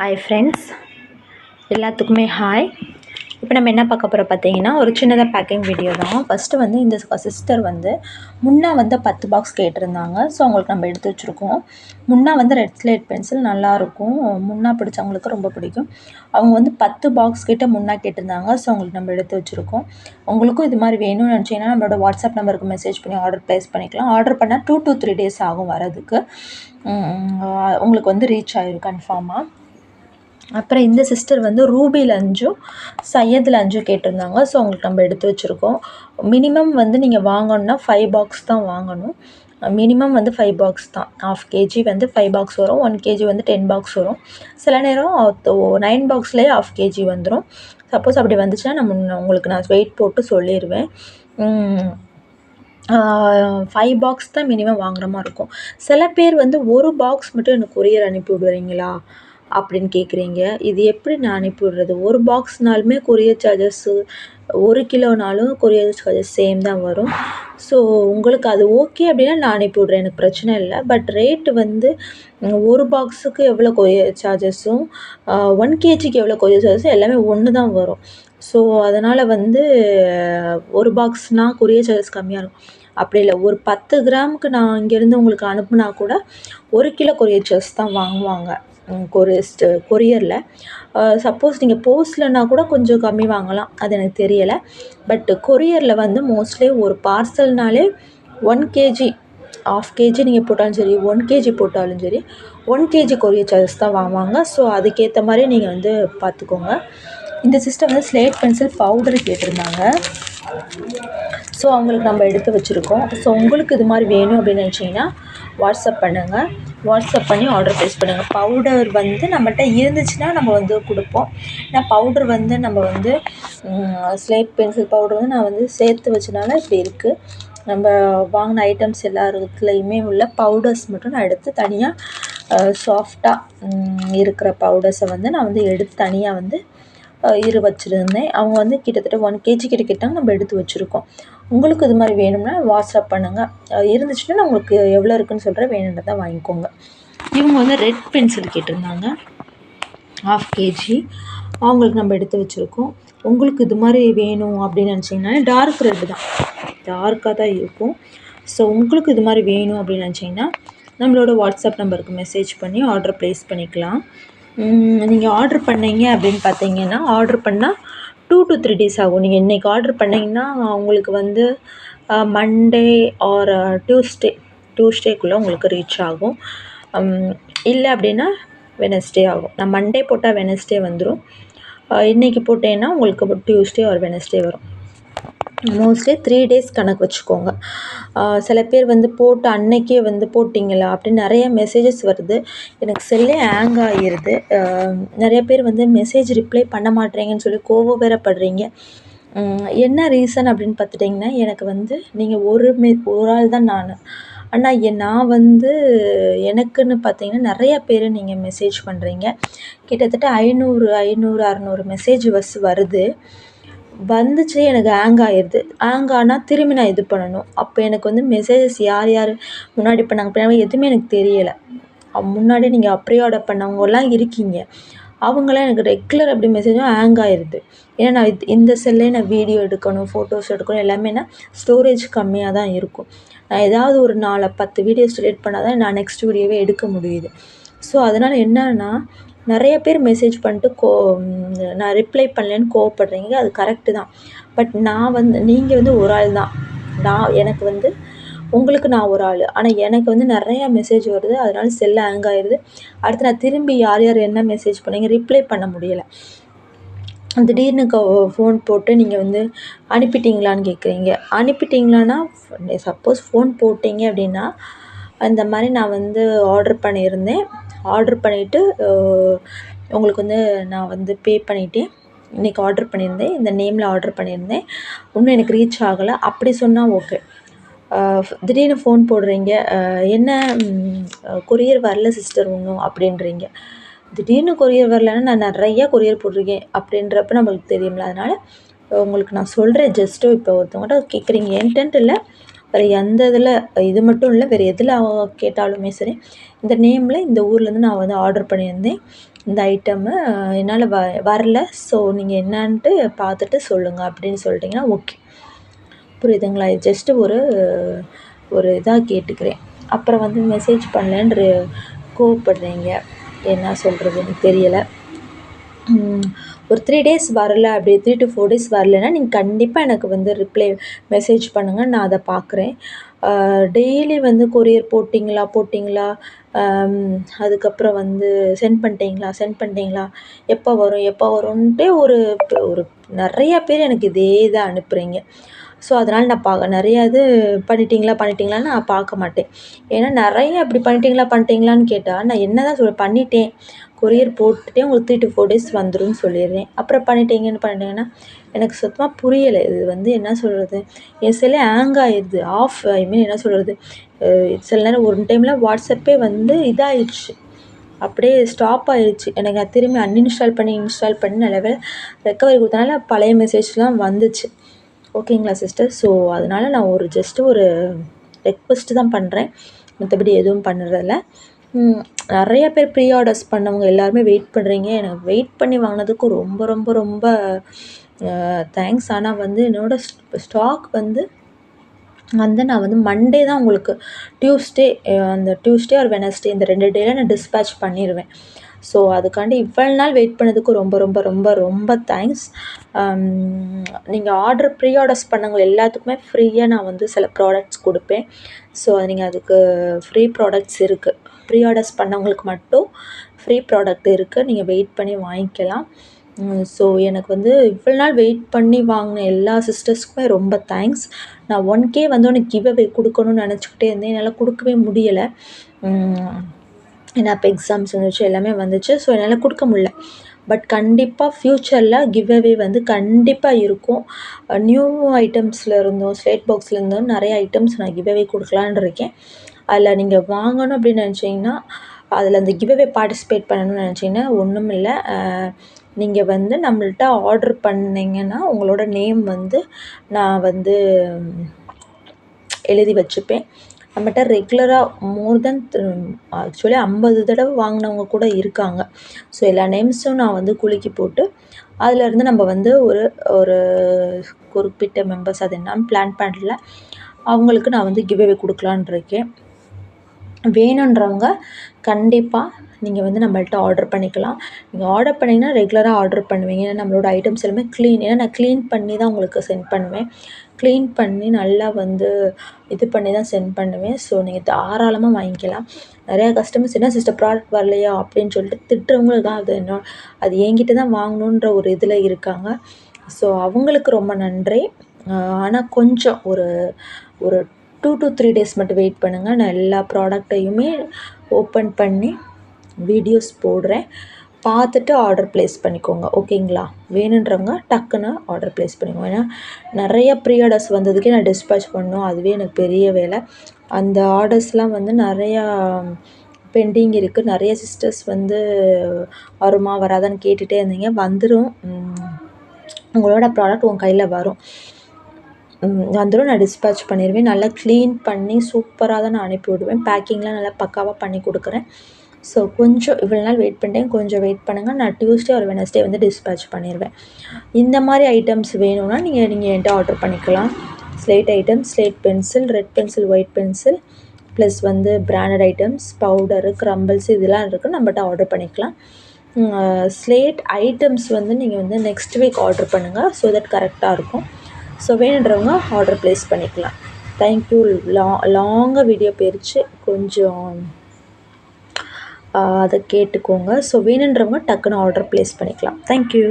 Hi friends, எல்லாத்துக்குமே hi. இப்போ நம்ம என்ன பார்க்க போகிறோம் பார்த்தீங்கன்னா, ஒரு சின்னதாக பேக்கிங் வீடியோ தான். ஃபஸ்ட்டு வந்து இந்த சிஸ்டர் வந்து முன்னா வந்து 10 பாக்ஸ் கேட்டிருந்தாங்க. ஸோ அவங்களுக்கு நம்ம எடுத்து வச்சுருக்கோம். முன்னா வந்து ரெட் ஸ்லேட் பென்சில் நல்லாயிருக்கும், முன்னா பிடிச்சவங்களுக்கு ரொம்ப பிடிக்கும். அவங்க வந்து 10 பாக்ஸ் கிட்ட முன்னா கேட்டிருந்தாங்க. ஸோ அவங்களுக்கு நம்ம எடுத்து வச்சுருக்கோம். உங்களுக்கும் இது மாதிரி வேணும்னு நினச்சிங்கன்னா நம்மளோட வாட்ஸ்அப் நம்பருக்கு மெசேஜ் பண்ணி ஆர்டர் ப்ளேஸ் பண்ணிக்கலாம். ஆர்டர் பண்ணால் 2 to 3 days ஆகும் வரதுக்கு. உங்களுக்கு வந்து ரீச் ஆகிடும் கன்ஃபார்மாக. அப்புறம் இந்த சிஸ்டர் வந்து ரூபியில் 5 சையதில் 5 கேட்டிருந்தாங்க. ஸோ அவங்களுக்கு நம்ம எடுத்து வச்சுருக்கோம். மினிமம் வந்து நீங்கள் வாங்கணுன்னா 5 பாக்ஸ் தான் வாங்கணும். மினிமம் வந்து 5 பாக்ஸ் தான். 1/2 kg வந்து 5 பாக்ஸ் வரும், 1 kg வந்து 10 பாக்ஸ் வரும். சில நேரம் 9 பாக்ஸ்லேயே 1/2 kg வந்துடும். சப்போஸ் அப்படி வந்துச்சுன்னா உங்களுக்கு நான் வெயிட் போட்டு சொல்லிடுவேன். 5 பாக்ஸ் தான் மினிமம் வாங்குற மாதிரி இருக்கும். சில பேர் வந்து ஒரு பாக்ஸ் மட்டும் எனக்கு கொரியர் அனுப்பி விடுவீங்களா அப்படின்னு கேட்குறீங்க. இது எப்படி நான் அனுப்பி விடுறது? ஒரு பாக்ஸ்னாலுமே கொரியர் சார்ஜஸ்ஸு, 1 கிலோனாலும் கொரியர் சார்ஜஸ் சேம் தான் வரும். ஸோ உங்களுக்கு அது ஓகே அப்படின்னா நான் அனுப்பி விட்றேன், எனக்கு பிரச்சனை இல்லை. பட் ரேட்டு வந்து ஒரு பாக்ஸுக்கு எவ்வளோ கொரியர் சார்ஜஸும் 1 kgக்கு எவ்வளோ கொரியர் சார்ஜஸும் எல்லாமே ஒன்று தான் வரும். ஸோ அதனால் வந்து ஒரு பாக்ஸ்னால் கொரியர் சார்ஜஸ் கம்மியாக இருக்கும். அப்படி இல்லை, ஒரு 10 கிராமுக்கு நான் இங்கேருந்து உங்களுக்கு அனுப்புனா கூட 1 கிலோ கொரியர் சார்ஜஸ் தான் வாங்குவாங்க கொரியரில். சப்போஸ் நீங்கள் போஸ்ட்லனா கூட கொஞ்சம் கம்மி வாங்கலாம், அது எனக்கு தெரியலை. பட் கொரியரில் வந்து மோஸ்ட்லி ஒரு பார்சல்னாலே 1 kg 1/2 kg நீங்கள் போட்டாலும் சரி, 1 kg போட்டாலும் சரி 1 kg கொரியர் சார்ஜஸ் தான் வாங்குவாங்க. ஸோ அதுக்கேற்ற மாதிரி நீங்கள் வந்து பார்த்துக்கோங்க. இந்த சிஸ்டம் வந்து ஸ்லேட் பென்சில் பவுடர் கேட்டிருந்தாங்க. ஸோ அவங்களுக்கு நம்ம எடுத்து வச்சுருக்கோம். ஸோ உங்களுக்கு இது மாதிரி வேணும் அப்படின்னு நினச்சிங்கன்னா வாட்ஸ்அப் பண்ணுங்கள். வாட்ஸ்அப் பண்ணி ஆர்டர் ப்ளேஸ் பண்ணுங்கள். பவுடர் வந்து நம்மகிட்ட இருந்துச்சுன்னா நம்ம வந்து கொடுப்போம். ஏன்னா பவுடர் வந்து நம்ம வந்து ஸ்லேட் பென்சில் பவுடர் வந்து நான் வந்து சேர்த்து வச்சனால இப்படி இருக்குது. நம்ம வாங்கின ஐட்டம்ஸ் எல்லாத்துலேயுமே உள்ள பவுடர்ஸ் மட்டும் நான் எடுத்து தனியாக சாஃப்டாக இருக்கிற பவுடர்ஸை வந்து நான் வந்து எடுத்து தனியாக வந்து வச்சுருந்தேன். அவங்க வந்து கிட்டத்தட்ட 1 kg கிட்ட கேட்டாங்க, நம்ம எடுத்து வச்சுருக்கோம். உங்களுக்கு இது மாதிரி வேணும்னா வாட்ஸ்அப் பண்ணுங்கள். இருந்துச்சுன்னா நான் உங்களுக்கு எவ்வளோ இருக்குதுன்னு சொல்கிறேன், வேணுன்றதை வாங்கிக்கோங்க. இவங்க வந்து ரெட் பென்சில் கேட்டிருந்தாங்க, 1/2 kg. அவங்களுக்கு நம்ம எடுத்து வச்சுருக்கோம். உங்களுக்கு இது மாதிரி வேணும் அப்படின்னு நினச்சிங்கன்னா டார்க் ரெட் தான், டார்க்காக தான் இருக்கும். ஸோ உங்களுக்கு இது மாதிரி வேணும் அப்படின்னு நினச்சிங்கன்னா நம்மளோட வாட்ஸ்அப் நம்பருக்கு மெசேஜ் பண்ணி ஆர்டர் ப்ளேஸ் பண்ணிக்கலாம். நீங்கள் ஆர்டர் பண்ணீங்க அப்படின்னு பார்த்தீங்கன்னா ஆர்டர் பண்ணால் 2 to 3 days ஆகும். நீங்கள் இன்றைக்கி ஆர்டர் பண்ணிங்கன்னா உங்களுக்கு வந்து மண்டே ஆர் டியூஸ்டேக்குள்ளே உங்களுக்கு ரீச் ஆகும். இல்லை அப்படின்னா வெனஸ்டே ஆகும். நான் மண்டே போட்டால் வெனஸ்டே வந்துடும். இன்றைக்கி போட்டேன்னா உங்களுக்கு டியூஸ்டே ஆர் வெனஸ்டே வரும். மோஸ்ட்லி 3 days கணக்கு வச்சுக்கோங்க. சில பேர் வந்து போட்ட அன்னைக்கே வந்து போட்டிங்களா அப்படின்னு நிறைய மெசேஜஸ் வருது. எனக்கு செல்லே ஹேங் ஆகிடுது. நிறைய பேர் வந்து மெசேஜ் ரிப்ளை பண்ண மாட்டேறீங்கன்னு சொல்லி கோவம் வேற படுறீங்க. என்ன ரீசன் அப்படின்னு பார்த்துட்டிங்கன்னா, எனக்கு வந்து நீங்கள் ஒரு ஆள் தான் நான். ஆனால் நான் வந்து எனக்குன்னு பார்த்தீங்கன்னா நிறையா பேர் நீங்கள் மெசேஜ் பண்ணுறீங்க. கிட்டத்தட்ட 500-600 மெசேஜ் வருது. வந்துச்சு, எனக்கு ஹேங் ஆகிடுது. ஹேங் ஆனால் திரும்பி நான் இது பண்ணணும். அப்போ எனக்கு வந்து மெசேஜஸ் யார் முன்னாடி பண்ணாங்க பின்னாடி எதுவுமே எனக்கு தெரியலை. முன்னாடி நீங்கள் ப்ரீ ஆர்டர் பண்ணவங்கலாம் இருக்கீங்க, அவங்களாம் எனக்கு ரெகுலர் அப்படி மெசேஜும் ஹேங் ஆகிடுது. ஏன்னா நான் இந்த செல்லே நான் வீடியோ எடுக்கணும், ஃபோட்டோஸ் எடுக்கணும், எல்லாமேனா ஸ்டோரேஜ் கம்மியாக தான் இருக்கும். நான் ஏதாவது ஒரு 4-10 வீடியோஸ் டிலீட் பண்ணால் தான் நான் நெக்ஸ்ட் வீடியோவே எடுக்க முடியுது. ஸோ அதனால் என்னன்னா நிறைய பேர் மெசேஜ் பண்ணிட்டு நான் ரிப்ளை பண்ணலன்னு கோவப்படுறீங்க. அது கரெக்டு தான். பட் நீங்கள் வந்து ஒரு ஆள் தான். எனக்கு வந்து உங்களுக்கு நான் ஒரு ஆள். ஆனால் எனக்கு வந்து நிறையா மெசேஜ் வருது. அதனால செல்லு ஹேங் ஆகிடுது. அடுத்து நான் திரும்பி யார் என்ன மெசேஜ் பண்ணீங்க ரிப்ளை பண்ண முடியலை. திடீர்னு ஃபோன் போட்டு நீங்கள் வந்து அனுப்பிட்டீங்களான்னு கேட்குறீங்க. அனுப்பிட்டீங்களான்னா சப்போஸ் ஃபோன் போட்டிங்க அப்படின்னா அந்த மாதிரி நான் வந்து ஆர்டர் பண்ணியிருந்தேன். ஆர்டர் பண்ணிவிட்டு உங்களுக்கு வந்து நான் வந்து பே பண்ணிவிட்டேன். இன்றைக்கி ஆர்டர் பண்ணியிருந்தேன், இந்த நேமில் ஆர்டர் பண்ணியிருந்தேன், இன்னும் எனக்கு ரீச் ஆகலை அப்படி சொன்னால் ஓகே. திடீர்னு ஃபோன் போடுறீங்க, என்ன கொரியர் வரல சிஸ்டர் இன்னும் அப்படின்றீங்க. திடீர்னு கொரியர் வரலன்னா நான் நிறையா கொரியர் போட்டிருக்கேன் அப்படின்றப்ப நம்மளுக்கு தெரியும்ல. அதனால் உங்களுக்கு நான் சொல்கிறேன். ஜஸ்ட்டு இப்போ ஒருத்தவங்கள்ட்ட கேட்குறீங்க, என்கிட்ட இல்லை, வேறு எந்த இதில் இது மட்டும் இல்லை, வேறு எதில் கேட்டாலுமே சரி, இந்த நேமில் இந்த ஊர்லேருந்து நான் வந்து ஆர்டர் பண்ணியிருந்தேன், இந்த ஐட்டமு என்னால் வரல. ஸோ நீங்கள் என்னான்ட்டு பார்த்துட்டு சொல்லுங்கள் அப்படின்னு சொல்லிட்டிங்கன்னா ஓகே. புரியுதுங்களா? இது ஜஸ்ட்டு ஒரு இதாக கேட்டுக்கிறேன். அப்புறம் வந்து மெசேஜ் பண்ணலன்னு கோவப்படுறீங்க. என்ன சொல்கிறது எனக்கு தெரியலை. ஒரு 3 டேஸ் வரல, அப்படி 3 to 4 டேஸ் வரலைன்னா நீங்கள் கண்டிப்பாக எனக்கு வந்து மெசேஜ் பண்ணுங்கள். நான் அதை பார்க்குறேன். டெய்லி வந்து கொரியர் போட்டிங்களா, அதுக்கப்புறம் வந்து சென்ட் பண்ணிட்டீங்களா, எப்போ வரும்ன்ட்டே ஒரு நிறையா பேர் எனக்கு இதே தான் அனுப்புகிறீங்க. ஸோ அதனால் நான் நிறையா இது பண்ணிட்டீங்களான்னு நான் பார்க்க மாட்டேன். ஏன்னா நிறைய அப்படி பண்ணிட்டீங்களான்னு கேட்டால் நான் என்ன தான் சொல்லுவேன், பண்ணிட்டேன், கொரியர் போட்டுட்டே உங்களுக்கு 3 to 4 டேஸ் வந்துரும்னு சொல்லிடுறேன். அப்புறம் பண்ணிட்டீங்கன்னா எனக்கு சுத்தமாக புரியலை. இது வந்து என்ன சொல்கிறது, என் செல்லே ஹேங் ஆயிடுது, என்ன சொல்கிறது, சில நேரம் ஒரு டைமில் வாட்ஸ்அப்பே வந்து இதாகிடுச்சு, அப்படியே ஸ்டாப் ஆகிடுச்சு. எனக்கு நான் திரும்பி இன்ஸ்டால் பண்ணி நல்ல ரெக்கவரி கொடுத்தனால பழைய மெசேஜ்லாம் வந்துச்சு. ஓகேங்களா சிஸ்டர்? ஸோ அதனால் நான் ஒரு ரெக்வெஸ்ட்டு தான் பண்ணுறேன், மற்றபடி எதுவும் பண்ணுறதில்ல. நிறைய பேர் ப்ரீ ஆர்டர்ஸ் பண்ணவங்க எல்லாருமே வெயிட் பண்ணுறீங்க. எனக்கு வெயிட் பண்ணி வாங்கினதுக்கு ரொம்ப ரொம்ப ரொம்ப தேங்க்ஸ். ஆனால் வந்து என்னோடய ஸ்டாக் வந்து நான் வந்து மண்டே தான் உங்களுக்கு டியூஸ்டே ஆர் வெனஸ்டே இந்த 2 டேயில் நான் டிஸ்பேட்ச் பண்ணிடுவேன். ஸோ அதுக்காண்டி இவ்வளோ நாள் வெயிட் பண்ணதுக்கு ரொம்ப ரொம்ப ரொம்ப ரொம்ப தேங்க்ஸ். நீங்கள் ப்ரீ ஆர்டர்ஸ் பண்ணவங்க எல்லாத்துக்குமே ஃப்ரீயாக நான் வந்து சில ப்ராடக்ட்ஸ் கொடுப்பேன். ஸோ நீங்கள் அதுக்கு ஃப்ரீ ப்ராடக்ட்ஸ் இருக்குது. ப்ரீ ஆர்டர்ஸ் பண்ணவங்களுக்கு மட்டும் ஃப்ரீ ப்ராடக்ட் இருக்குது, நீங்கள் வெயிட் பண்ணி வாங்கிக்கலாம். ஸோ எனக்கு வந்து இவ்வளோ நாள் வெயிட் பண்ணி வாங்கின எல்லா சிஸ்டர்ஸ்க்குமே ரொம்ப தேங்க்ஸ். நான் 1K வந்து உனக்கு கிவ் அவே கொடுக்கணும்னு நினச்சிக்கிட்டே இருந்தேன், என்னால் கொடுக்கவே முடியலை. ஏன்னா இப்போ எக்ஸாம்ஸ் வந்துச்சு, எல்லாமே வந்துச்சு. ஸோ என்னால் கொடுக்க முடியல. பட் கண்டிப்பாக ஃப்யூச்சரில் கிவ் அவே வந்து கண்டிப்பாக இருக்கும். நியூ ஐட்டம்ஸில் இருந்தும் ஸ்லேட் பாக்ஸில் இருந்தும் நிறைய ஐட்டம்ஸ் நான் கிவ் அவே கொடுக்கலான்னு இருக்கேன். அதில் நீங்கள் வாங்கணும் அப்படின்னு நினச்சிங்கன்னா, அதில் அந்த கிவ் அவே பார்ட்டிசிபேட் பண்ணணும்னு நினச்சிங்கன்னா ஒன்றும் இல்லை, நீங்கள் வந்து நம்மள்ட்ட ஆர்டர் பண்ணிங்கன்னா உங்களோட நேம் வந்து நான் வந்து எழுதி வச்சுப்பேன். நம்மகிட்ட ரெகுலராக மோர் தென் ஆக்சுவலி 50 தடவை வாங்கினவங்க கூட இருக்காங்க. ஸோ எல்லா நேம்ஸும் நான் வந்து குலுக்கி போட்டு அதிலேருந்து நம்ம வந்து ஒரு குறிப்பிட்ட மெம்பர்ஸ் அது என்னான்னு பிளான் பண்ணல, அவங்களுக்கு நான் வந்து கிவ் அவே கொடுக்கலான்னு இருக்கேன். வேணுன்றவங்க கண்டிப்பாக நீங்கள் வந்து நம்மள்ட்ட ஆர்டர் பண்ணிக்கலாம். நீங்கள் ஆர்டர் பண்ணிங்கன்னா ரெகுலராக ஆர்டர் பண்ணுவீங்க. ஏன்னா நம்மளோட ஐட்டம்ஸ் எல்லாமே க்ளீன், ஏன்னா நான் க்ளீன் பண்ணி தான் உங்களுக்கு சென்ட் பண்ணுவேன். க்ளீன் பண்ணி நல்லா வந்து இது பண்ணி தான் சென்ட் பண்ணுவேன். ஸோ நீங்கள் தாராளமாக வாங்கிக்கலாம். நிறையா கஸ்டமர்ஸ் என்ன சிஸ்டர் ப்ராடக்ட் வரலையா அப்படின்னு சொல்லிட்டு திட்டுறவங்களும் தான் அது என்கிட்ட தான் வாங்கணுன்ற ஒரு இதில் இருக்காங்க. ஸோ அவங்களுக்கு ரொம்ப நன்றி. ஆனால் கொஞ்சம் ஒரு 2 to 3 டேஸ் மட்டும் வெயிட் பண்ணுங்கள். நான் எல்லா ப்ராடக்டையுமே ஓப்பன் பண்ணி வீடியோஸ் போடுறேன், பார்த்துட்டு ஆர்டர் ப்ளேஸ் பண்ணிக்கோங்க. ஓகேங்களா? வேணுன்றவங்க டக்குன்னு ஆர்டர் ப்ளேஸ் பண்ணிக்கோங்க. ஏன்னா நிறைய ப்ரீ ஆர்டர்ஸ் வந்ததுக்கே நான் டிஸ்பேட்ச் பண்ணணும், அதுவே எனக்கு பெரிய வேலை. அந்த ஆர்டர்ஸ்லாம் வந்து நிறையா பெண்டிங் இருக்குது. நிறைய சிஸ்டர்ஸ் வந்து வருமா வராதான்னு கேட்டுகிட்டே இருந்தீங்க. வந்துடும், உங்களோட ப்ராடக்ட் உங்கள் கையில் வரும். வந்துடும், நான் டிஸ்பேட்ச் பண்ணிடுவேன். நல்லா க்ளீன் பண்ணி சூப்பராக தான் நான் அனுப்பி விடுவேன். பேக்கிங்லாம் நல்லா பக்காவாக பண்ணி கொடுக்குறேன். ஸோ கொஞ்சம் இவ்வளோ நாள் வெயிட் பண்ணிட்டேன், கொஞ்சம் வெயிட் பண்ணுங்கள். நான் டியூஸ்டே ஒரு வெனஸ்டே வந்து டிஸ்பேட்ச் பண்ணிடுவேன். இந்த மாதிரி ஐட்டம்ஸ் வேணும்னா நீங்கள் என்கிட்ட ஆர்டர் பண்ணிக்கலாம். Slate items, slate pencil, red pencil, white pencil, plus வந்து பிராண்டட் ஐட்டம்ஸ், பவுடரு, க்ரம்பிள்ஸ் இதெல்லாம் இருக்குது, நம்மகிட்ட ஆர்டர் பண்ணிக்கலாம். ஸ்லேட் ஐட்டம்ஸ் வந்து நீங்கள் வந்து நெக்ஸ்ட் வீக் ஆர்டர் பண்ணுங்கள். ஸோ தட் கரெக்டாக இருக்கும். ஸோ வேணுன்றவங்க ஆர்டர் ப்ளேஸ் பண்ணிக்கலாம். தேங்க்யூ. லாங்காக வீடியோ போயிருச்சு, கொஞ்சம் அதை கேட்டுக்கோங்க. ஸோ வேணுன்றவங்க டக்குன்னு ஆர்டர் ப்ளேஸ் பண்ணிக்கலாம். தேங்க்யூ.